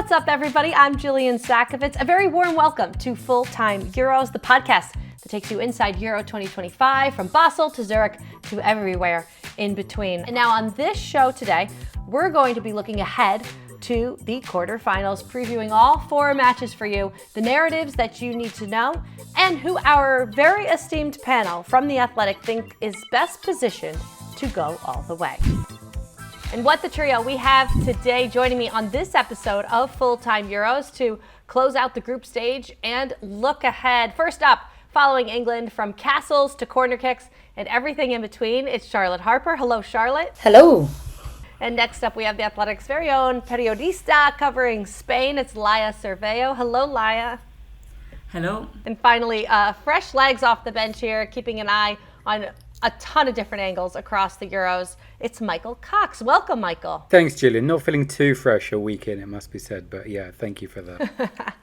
What's up, everybody? I'm Jillian Sakovits. A very warm welcome to Full-Time Euros, the podcast that takes you inside Euro 2025 from Basel to Zurich to everywhere in between. And now on this show today, we're going to be looking ahead to the quarterfinals, previewing all four matches for you, the narratives that you need to know, and who our very esteemed panel from The Athletic think is best positioned to go all the way. And what the trio we have today joining me on this episode of Full-Time Euros to close out the group stage and look ahead. First up, following England from castles to corner kicks and everything in between, it's Charlotte Harpur. Hello, Charlotte. Hello. And next up, we have The Athletic's very own periodista covering Spain. It's Laia Cervello. Hello, Laia. Hello. And finally, fresh legs off the bench here, keeping an eye on a ton of different angles across the Euros. It's Michael Cox. Welcome, Michael. Thanks, Jillian. Not feeling too fresh a week in, it must be said. But yeah, thank you for that.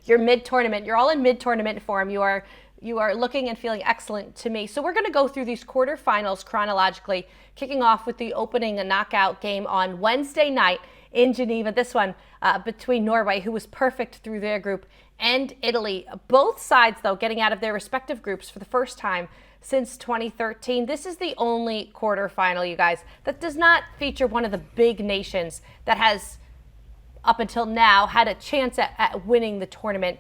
You're mid-tournament. You're all in mid-tournament form. You are looking and feeling excellent to me. So we're going to go through these quarterfinals chronologically, kicking off with the opening knockout game on Wednesday night in Geneva. This one between Norway, who was perfect through their group, and Italy. Both sides, though, getting out of their respective groups for the first time since 2013. This is the only quarterfinal, you guys, that does not feature one of the big nations that has, up until now, had a chance at winning the tournament.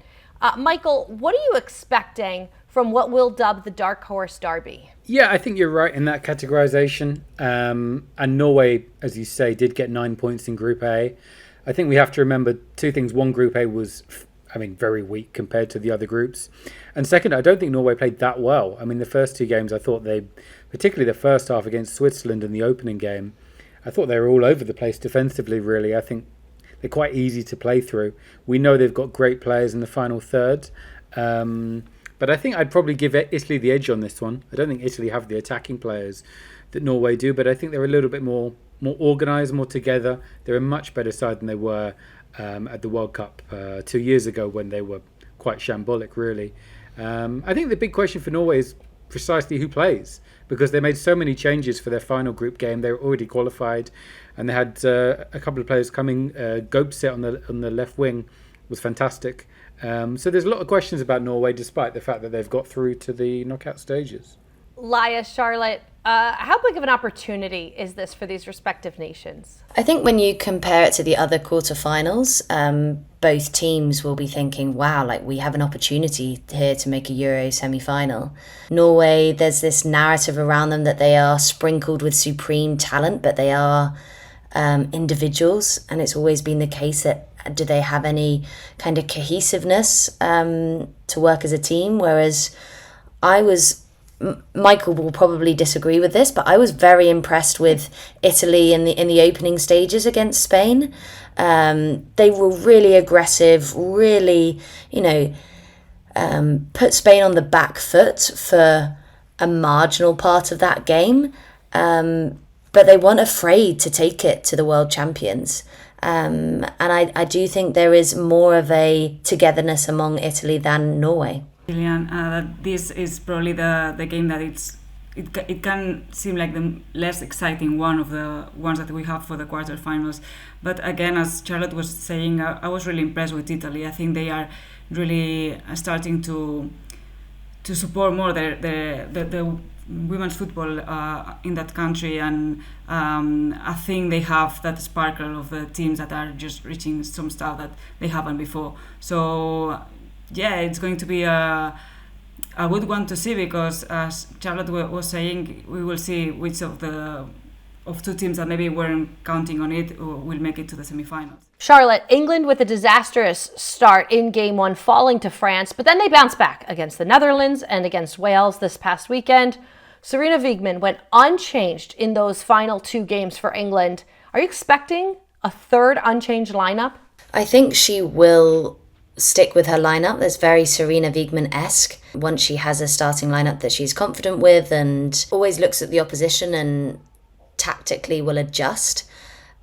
Michael, what are you expecting from what we'll dub the Dark Horse Derby? Yeah, I think you're right in that categorization. And Norway, as you say, did get 9 points in Group A. I think we have to remember two things. One, Group A was very weak compared to the other groups. And second, I don't think Norway played that well. I mean, the first two games, I thought particularly the first half against Switzerland in the opening game, I thought they were all over the place defensively, really. I think they're quite easy to play through. We know they've got great players in the final third. But I think I'd probably give Italy the edge on this one. I don't think Italy have the attacking players that Norway do, but I think they're a little bit more organised, more together. They're a much better side than they were at the World Cup 2 years ago when they were quite shambolic, really. I think the big question for Norway is precisely who plays, because they made so many changes for their final group game. They were already qualified, and they had a couple of players coming. Gopse on the left wing was fantastic. So there's a lot of questions about Norway, despite the fact that they've got through to the knockout stages. Laia, Charlotte, how big of an opportunity is this for these respective nations? I think when you compare it to the other quarterfinals, both teams will be thinking, wow, we have an opportunity here to make a Euro semi-final. Norway, there's this narrative around them that they are sprinkled with supreme talent, but they are individuals, and it's always been the case that do they have any kind of cohesiveness to work as a team? Whereas Michael will probably disagree with this, but I was very impressed with Italy in the opening stages against Spain. They were really aggressive, really, put Spain on the back foot for a marginal part of that game. But they weren't afraid to take it to the world champions. And I do think there is more of a togetherness among Italy than Norway. This is probably the game that it can seem like the less exciting one of the ones that we have for the quarterfinals. But again, as Charlotte was saying, I was really impressed with Italy. I think they are really starting to support more the women's football in that country, and I think they have that sparkle of the teams that are just reaching some stuff that they haven't before. So yeah, it's going to be a good one to see, because as Charlotte was saying, we will see which of two teams that maybe weren't counting on it will make it to the semi-finals. Charlotte, England with a disastrous start in game one, falling to France, but then they bounced back against the Netherlands and against Wales this past weekend. Sarina Wiegman went unchanged in those final two games for England. Are you expecting a third unchanged lineup? I think she will stick with her lineup that's very Sarina Wiegman-esque. Once she has a starting lineup that she's confident with and always looks at the opposition and tactically will adjust.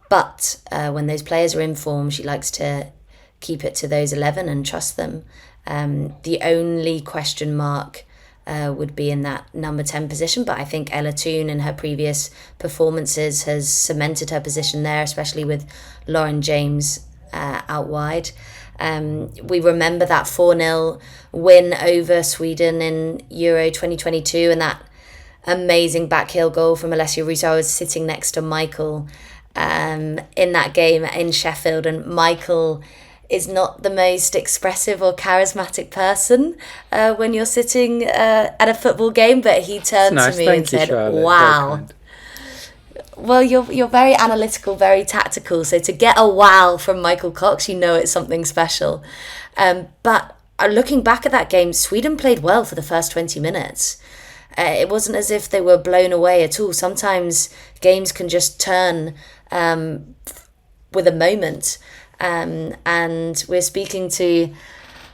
But when those players are in form, she likes to keep it to those 11 and trust them. The only question mark would be in that number 10 position, but I think Ella Toone in her previous performances has cemented her position there, especially with Lauren James out wide. We remember that 4-0 win over Sweden in Euro 2022 and that amazing backheel goal from Alessia Russo. I was sitting next to Michael in that game in Sheffield, and Michael is not the most expressive or charismatic person when you're sitting at a football game, but he turned to me and said, Charlotte. wow. Well, you're very analytical, very tactical. So to get a wow from Michael Cox, you know it's something special. But looking back at that game, Sweden played well for the first 20 minutes. It wasn't as if they were blown away at all. Sometimes games can just turn with a moment. And we're speaking to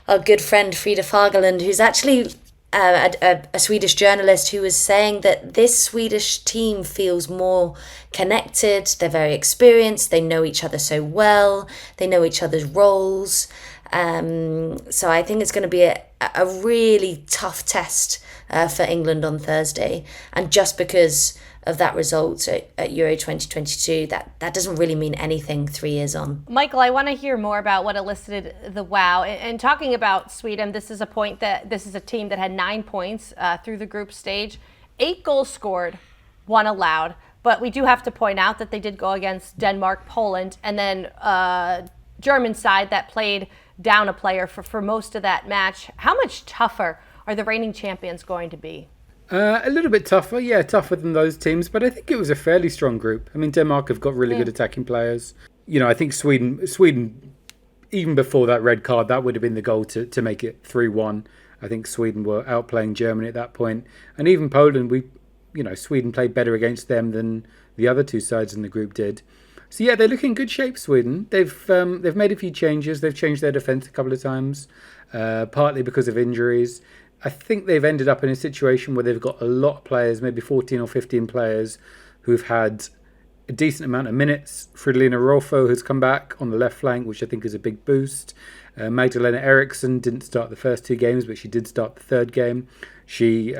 our good friend Frida Fagerlund, who's actually a Swedish journalist, who was saying that this Swedish team feels more connected. They're very experienced. They know each other so well. They know each other's roles. So I think it's going to be a really tough test for England on Thursday. And just because of that result at Euro 2022, that doesn't really mean anything 3 years on. Michael, I want to hear more about what elicited the wow. And talking about Sweden, this is a team that had 9 points through the group stage, 8 goals scored, 1 allowed. But we do have to point out that they did go against Denmark, Poland, and then German side that played down a player for most of that match. How much tougher are the reigning champions going to be? A little bit tougher, tougher than those teams, but I think it was a fairly strong group. I mean, Denmark have got really good attacking players. You know, I think Sweden, even before that red card, that would have been the goal to make it 3-1. I think Sweden were outplaying Germany at that point. And even Poland, Sweden played better against them than the other two sides in the group did. So yeah, they look in good shape, Sweden. They've made a few changes. They've changed their defence a couple of times, partly because of injuries. I think they've ended up in a situation where they've got a lot of players, maybe 14 or 15 players, who've had a decent amount of minutes. Fridolina Rolfo has come back on the left flank, which I think is a big boost. Magdalena Eriksson didn't start the first 2 games, but she did start the third game. She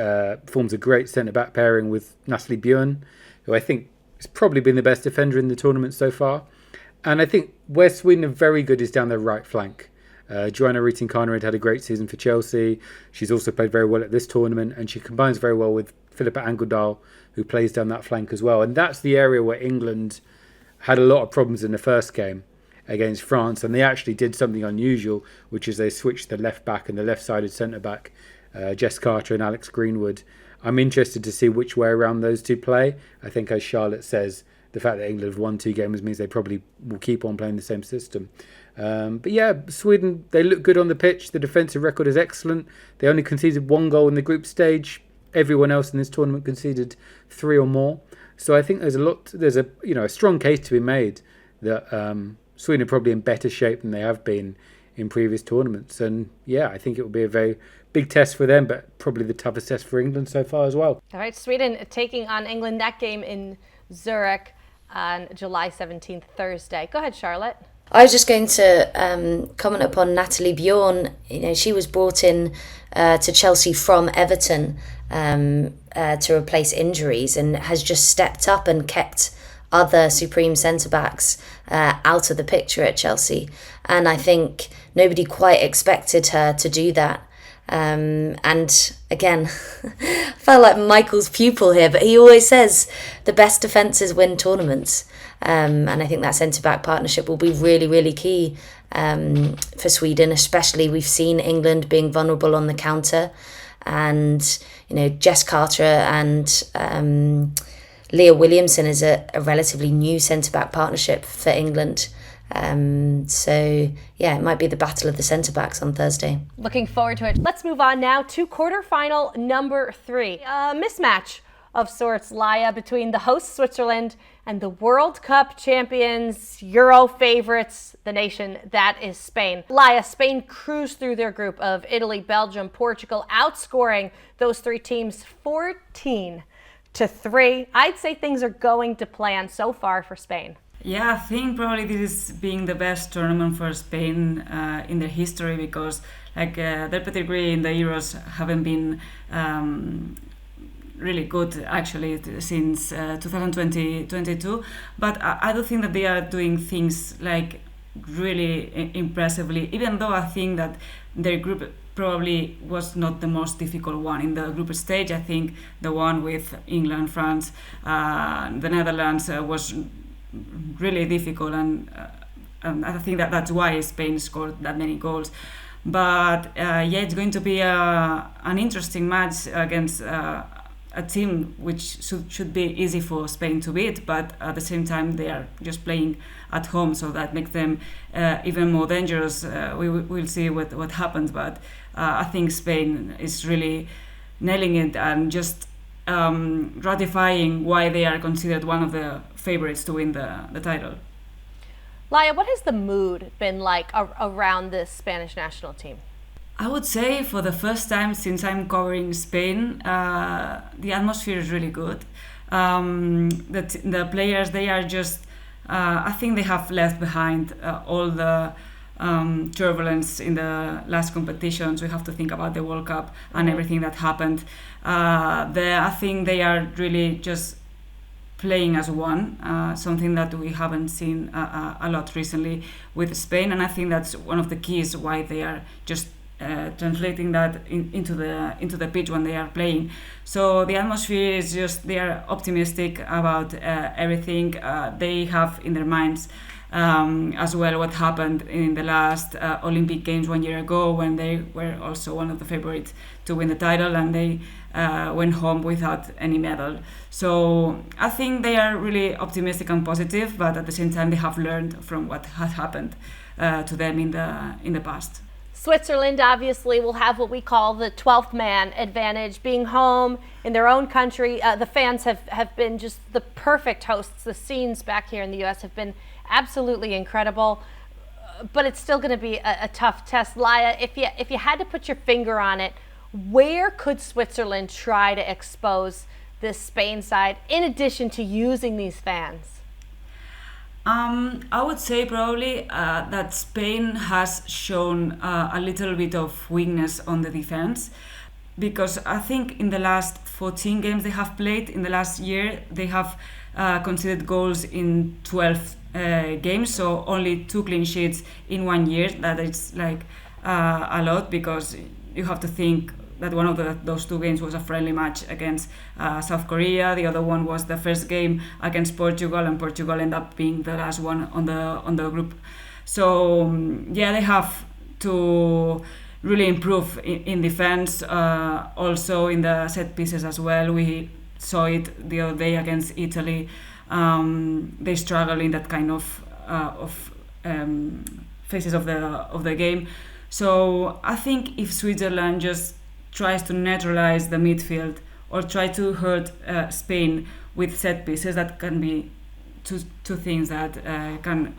forms a great centre-back pairing with Natalie Björn, who I think has probably been the best defender in the tournament so far. And I think where Sweden are very good is down their right flank. Joanna Rytting-Kaneryd had a great season for Chelsea. She's also played very well at this tournament, and she combines very well with Philippa Angeldal, who plays down that flank as well. And that's the area where England had a lot of problems in the first game against France, and they actually did something unusual, which is they switched the left back and the left-sided centre-back, Jess Carter and Alex Greenwood. I'm interested to see which way around those two play. I think, as Charlotte says, the fact that England have won 2 games means they probably will keep on playing the same system. But yeah, Sweden, they look good on the pitch. The defensive record is excellent. They only conceded 1 goal in the group stage. Everyone else in this tournament conceded 3 or more. So I think there's a strong case to be made that Sweden are probably in better shape than they have been in previous tournaments. And yeah, I think it will be a very big test for them, but probably the toughest test for England so far as well. All right, Sweden taking on England, that game in Zurich on July 17th, Thursday. Go ahead, Charlotte. I was just going to comment upon Natalie Bjorn. You know, she was brought in to Chelsea from Everton to replace injuries, and has just stepped up and kept other supreme centre-backs out of the picture at Chelsea. And I think nobody quite expected her to do that. And again, I felt like Michael's pupil here, but he always says the best defences win tournaments. And I think that centre-back partnership will be really, really key for Sweden, especially we've seen England being vulnerable on the counter. And, you know, Jess Carter and Leah Williamson is a relatively new centre-back partnership for England. So, yeah, it might be the battle of the centre-backs on Thursday. Looking forward to it. Let's move on now to quarterfinal number 3. A mismatch of sorts, Laia, between the host Switzerland and the World Cup champions, Euro favorites, the nation that is Spain. Laia, Spain cruised through their group of Italy, Belgium, Portugal, outscoring those 3 teams 14-3. I'd say things are going to plan so far for Spain. Yeah, I think probably this is being the best tournament for Spain in their history, because their pedigree in the Euros haven't been really good actually since 2022. But I do think that they are doing things like really impressively, even though I think that their group probably was not the most difficult one in the group stage. I think the one with England, France, the Netherlands was really difficult, and I think that's why Spain scored that many goals. But it's going to be an interesting match against a team which should be easy for Spain to beat, but at the same time they are just playing at home, so that makes them even more dangerous. We'll see what happens, but I think Spain is really nailing it and just ratifying why they are considered one of the favorites to win the title. Laia, what has the mood been like around this Spanish national team? I would say for the first time since I'm covering Spain, the atmosphere is really good. The players, they are just, I think they have left behind all the turbulence in the last competitions. We have to think about the World Cup and everything that happened. I think they are really just playing as one, something that we haven't seen a lot recently with Spain, and I think that's one of the keys why they are just translating that into the pitch when they are playing. So the atmosphere is just, they are optimistic about everything. They have in their minds as well what happened in the last Olympic Games 1 year ago, when they were also one of the favorites to win the title, and they went home without any medal. So I think they are really optimistic and positive, but at the same time they have learned from what has happened to them in the past. Switzerland obviously will have what we call the 12th man advantage, being home in their own country. The fans have been just the perfect hosts. The scenes back here in the US have been absolutely incredible, but it's still going to be a tough test. Laia, if you had to put your finger on it, where could Switzerland try to expose this Spain side in addition to using these fans? I would say probably that Spain has shown a little bit of weakness on the defense, because I think in the last 14 games they have played in the last year, they have conceded goals in 12 games, so only 2 clean sheets in 1 year. That is like a lot, because you have to think that one of those 2 games was a friendly match against South Korea. The other one was the first game against Portugal, and Portugal ended up being the last one on the group. So they have to really improve in defense, also in the set pieces as well. We saw it the other day against Italy. They struggle in that kind of phases of the game. So I think if Switzerland just tries to neutralize the midfield or try to hurt Spain with set pieces, that can be two things that can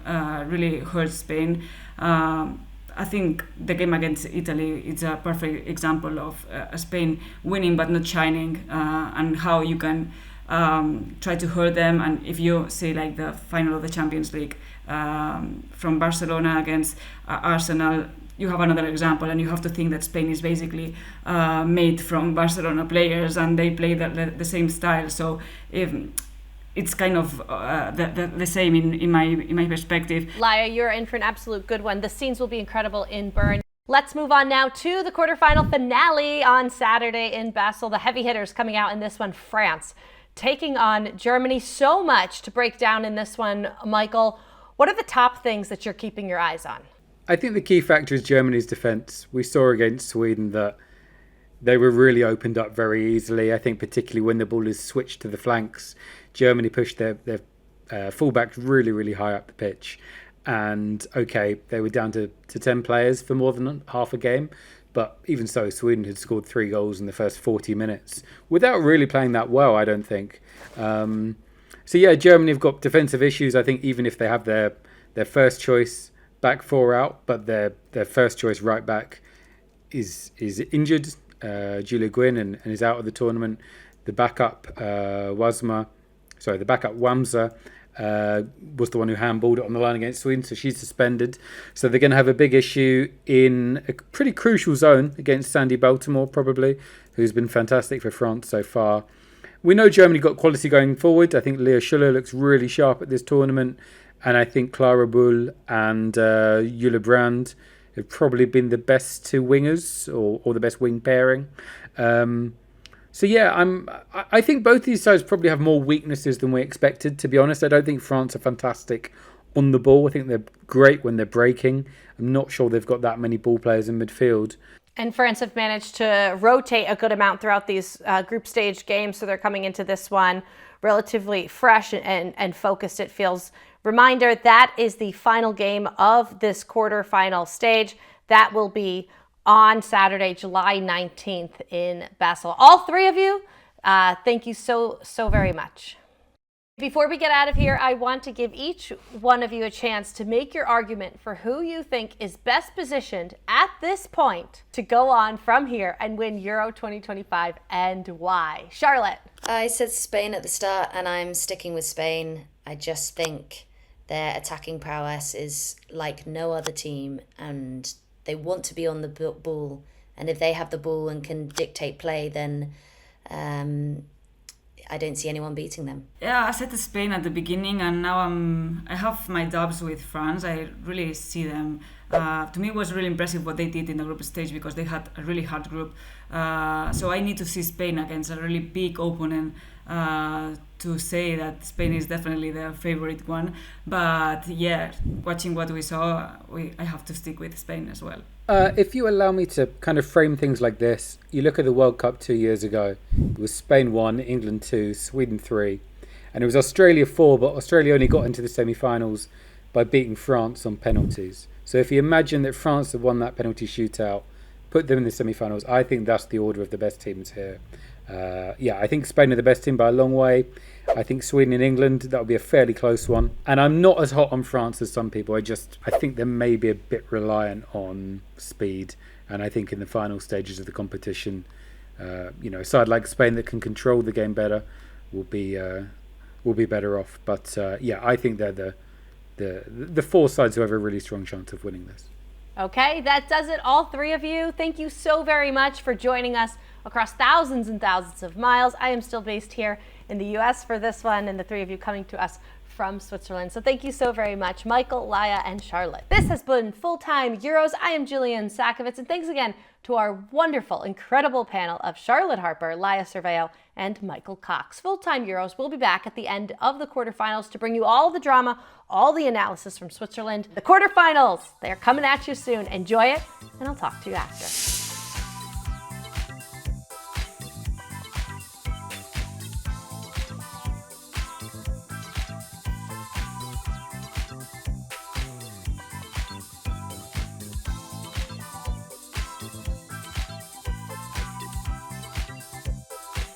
really hurt Spain. I think the game against Italy is a perfect example of Spain winning but not shining, and how you can try to hurt them. And if you see like the final of the Champions League from Barcelona against Arsenal, you have another example, and you have to think that Spain is basically made from Barcelona players, and they play the same style. So if it's kind of the same in my perspective. Laia, you're in for an absolute good one. The scenes will be incredible in Bern. Let's move on now to the quarterfinal finale on Saturday in Basel. The heavy hitters coming out in this one, France, taking on Germany. So much to break down in this one, Michael. What are the top things that you're keeping your eyes on? I think the key factor is Germany's defence. We saw against Sweden that they were really opened up very easily. I think particularly when the ball is switched to the flanks, Germany pushed their fullbacks really, really high up the pitch. And okay, they were down to 10 players for more than half a game. But even so, Sweden had scored 3 goals in the first 40 minutes without really playing that well, I don't think. Germany have got defensive issues. I think even if they have their first choice back 4 out, but their first choice right back is injured, Julia Gwynn, and is out of the tournament. The backup Wamsa was the one who handballed it on the line against Sweden, so she's suspended. So they're going to have a big issue in a pretty crucial zone against Sandy Baltimore, probably, who's been fantastic for France so far. We know Germany got quality going forward. I think Leah Schuller looks really sharp at this tournament. And I think Clara Bull and Jule Brand have probably been the best two wingers or the best wing pairing. So yeah, I think both these sides probably have more weaknesses than we expected, to be honest. I don't think France are fantastic on the ball. I think they're great when they're breaking. I'm not sure they've got that many ball players in midfield. And France have managed to rotate a good amount throughout these group stage games, so they're coming into this one relatively fresh and focused, it feels. Reminder, that is the final game of this quarterfinal stage. That will be on Saturday, July 19th in Basel. All three of you, thank you so very much. Before we get out of here, I want to give each one of you a chance to make your argument for who you think is best positioned at this point to go on from here and win Euro 2025 and why. Charlotte. I said Spain at the start and I'm sticking with Spain. I just think their attacking prowess is like no other team and they want to be on the ball. And if they have the ball and can dictate play, then I don't see anyone beating them. Yeah, I said Spain at the beginning, and now I have my doubts with France. I really see them. To me, it was really impressive what they did in the group stage because they had a really hard group. So I need to see Spain against a really big opponent to say that Spain is definitely their favorite one. But yeah, watching what we saw, I have to stick with Spain as well. If you allow me to kind of frame things like this, you look at the World Cup 2 years ago. It was Spain 1, England 2, Sweden 3. And it was Australia 4, but Australia only got into the semi-finals by beating France on penalties. So if you imagine that France had won that penalty shootout, put them in the semi-finals, I think that's the order of the best teams here. I think Spain are the best team by a long way. I think Sweden and England, that would be a fairly close one. And I'm not as hot on France as some people. I think they're maybe a bit reliant on speed. And I think in the final stages of the competition, a side like Spain that can control the game better will be better off. But I think they're the four sides who have a really strong chance of winning this. Okay, that does it, all three of you. Thank you so very much for joining us across thousands and thousands of miles. I am still based here in the US for this one, and the three of you coming to us from Switzerland. So thank you so very much, Michael, Laia, and Charlotte. This has been Full-Time Euros. I am Jillian Sakovits, and thanks again to our wonderful, incredible panel of Charlotte Harpur, Laia Cervello, and Michael Cox. Full-Time Euros will be back at the end of the quarterfinals to bring you all the drama, all the analysis from Switzerland. The quarterfinals, they are coming at you soon. Enjoy it, and I'll talk to you after.